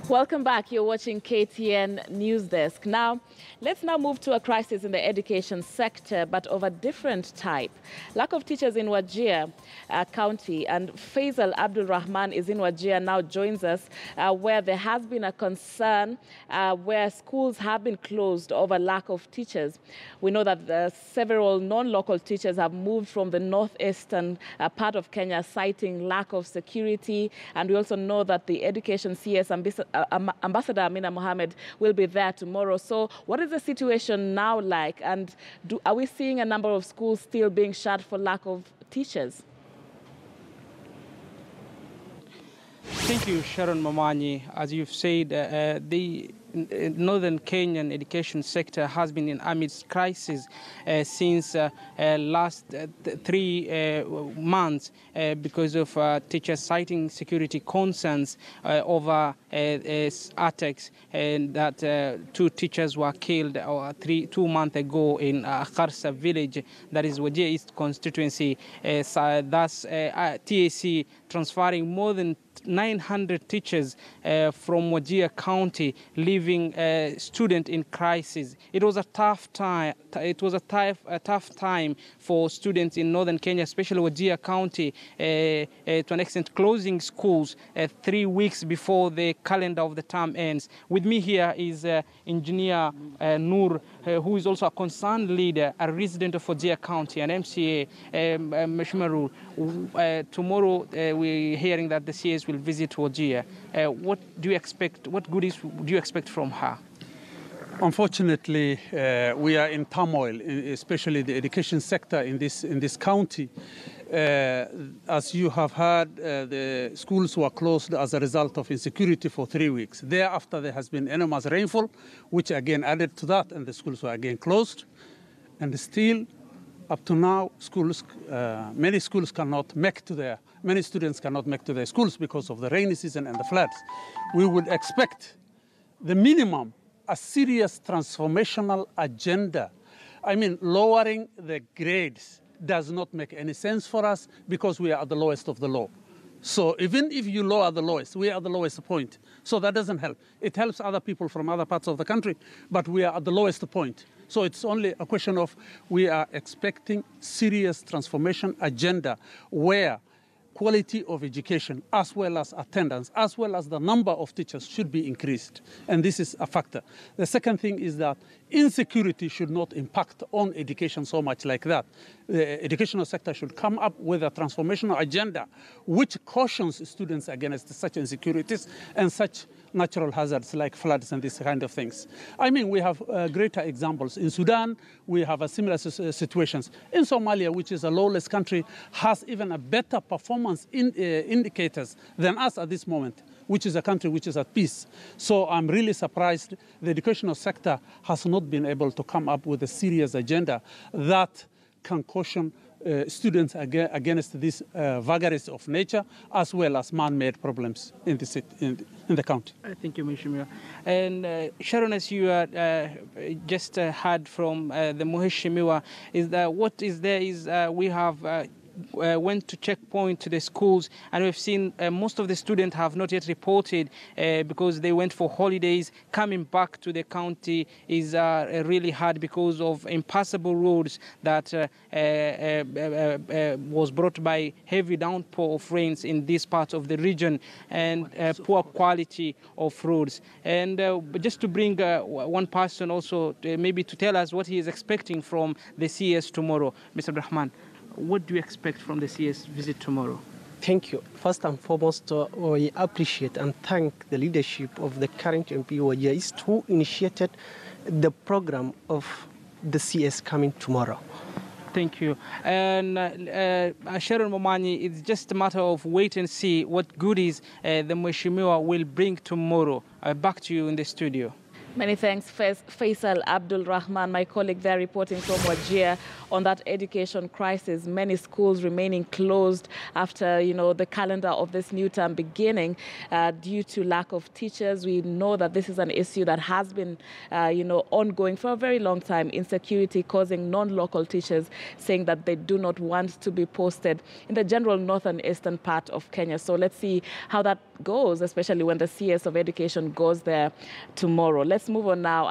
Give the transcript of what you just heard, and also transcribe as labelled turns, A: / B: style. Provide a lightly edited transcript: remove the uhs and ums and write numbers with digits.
A: Welcome back. You're watching KTN News Desk. Now, let's move to a crisis in the education sector, but of a different type. Lack of teachers in Wajir County, and Faizal Abdulrahman is in Wajir, now joins us, where there has been a concern where schools have been closed over lack of teachers. We know that several non-local teachers have moved from the northeastern part of Kenya, citing lack of security. And we also know that the Education CS Ambassador Amina Mohammed will be there tomorrow. So what is the situation now like? And are we seeing a number of schools still being shut for lack of teachers?
B: Thank you, Sharon Momanyi. As you've said, the northern Kenyan education sector has been in amidst crisis since last 3 months because of teachers citing security concerns over attacks, and that 2 teachers were killed 2 months ago in Kharsa village, that is Wajir East constituency. Thus, TAC transferring more than 900 teachers from Wajir County, leaving students in crisis. It was a tough time. It was a tough time for students in northern Kenya, especially Wajir County, to an extent closing schools 3 weeks before the calendar of the term ends. With me here is Engineer Noor, who is also a concerned leader, a resident of Wajir County, an MCA. Mheshimiwa, tomorrow we're hearing that the CS will visit Wajir. What do you expect? What goodies do you expect from her?
C: Unfortunately, we are in turmoil, especially the education sector in this county. As you have heard, the schools were closed as a result of insecurity for 3 weeks. Thereafter, there has been enormous rainfall, which again added to that, and the schools were again closed. And still, up to now, many schools cannot make to their, many students cannot make to their schools because of the rainy season and the floods. We would expect the minimum, a serious transformational agenda. I mean, lowering the grades does not make any sense for us because we are at the lowest of the low. So even if you lower the lowest, we are at the lowest point. So that doesn't help. It helps other people from other parts of the country, but we are at the lowest point. So it's only a question of we are expecting serious transformation agenda where quality of education as well as attendance, as well as the number of teachers should be increased. And this is a factor. The second thing is that insecurity should not impact on education so much like that. The educational sector should come up with a transformational agenda which cautions students against such insecurities and such natural hazards like floods and these kind of things. I mean, we have greater examples. In Sudan, we have a similar situations. In Somalia, which is a lawless country, has even a better performance indicators than us at this moment, which is a country which is at peace. So I'm really surprised the educational sector has not been able to come up with a serious agenda that can caution students against these vagaries of nature as well as man-made problems in the county.
B: Thank you, Mheshimiwa. And Sharon, as you just heard from the Mheshimiwa, is that what is there is we have went to checkpoint to the schools, and we've seen most of the students have not yet reported because they went for holidays. Coming back to the county is really hard because of impassable roads that was brought by heavy downpour of rains in this part of the region, and poor quality of roads. And just to bring one person also maybe to tell us what he is expecting from the CS tomorrow, Mr. Abdulrahman. What do you expect from the CS visit tomorrow?
D: Thank you. First and foremost, we appreciate and thank the leadership of the current MP Wajir East who initiated the program of the CS coming tomorrow.
B: Thank you. And Sharon Momanyi, it's just a matter of wait and see what goodies the Mheshimiwa will bring tomorrow. Back to you in the studio.
A: Many thanks, Faizal Abdulrahman, my colleague there reporting from Wajir on that education crisis. Many schools remaining closed after, the calendar of this new term beginning due to lack of teachers. We know that this is an issue that has been, ongoing for a very long time. Insecurity causing non-local teachers saying that they do not want to be posted in the general northern eastern part of Kenya. So let's see how that goes, especially when the CS of Education goes there tomorrow. Let's move on now.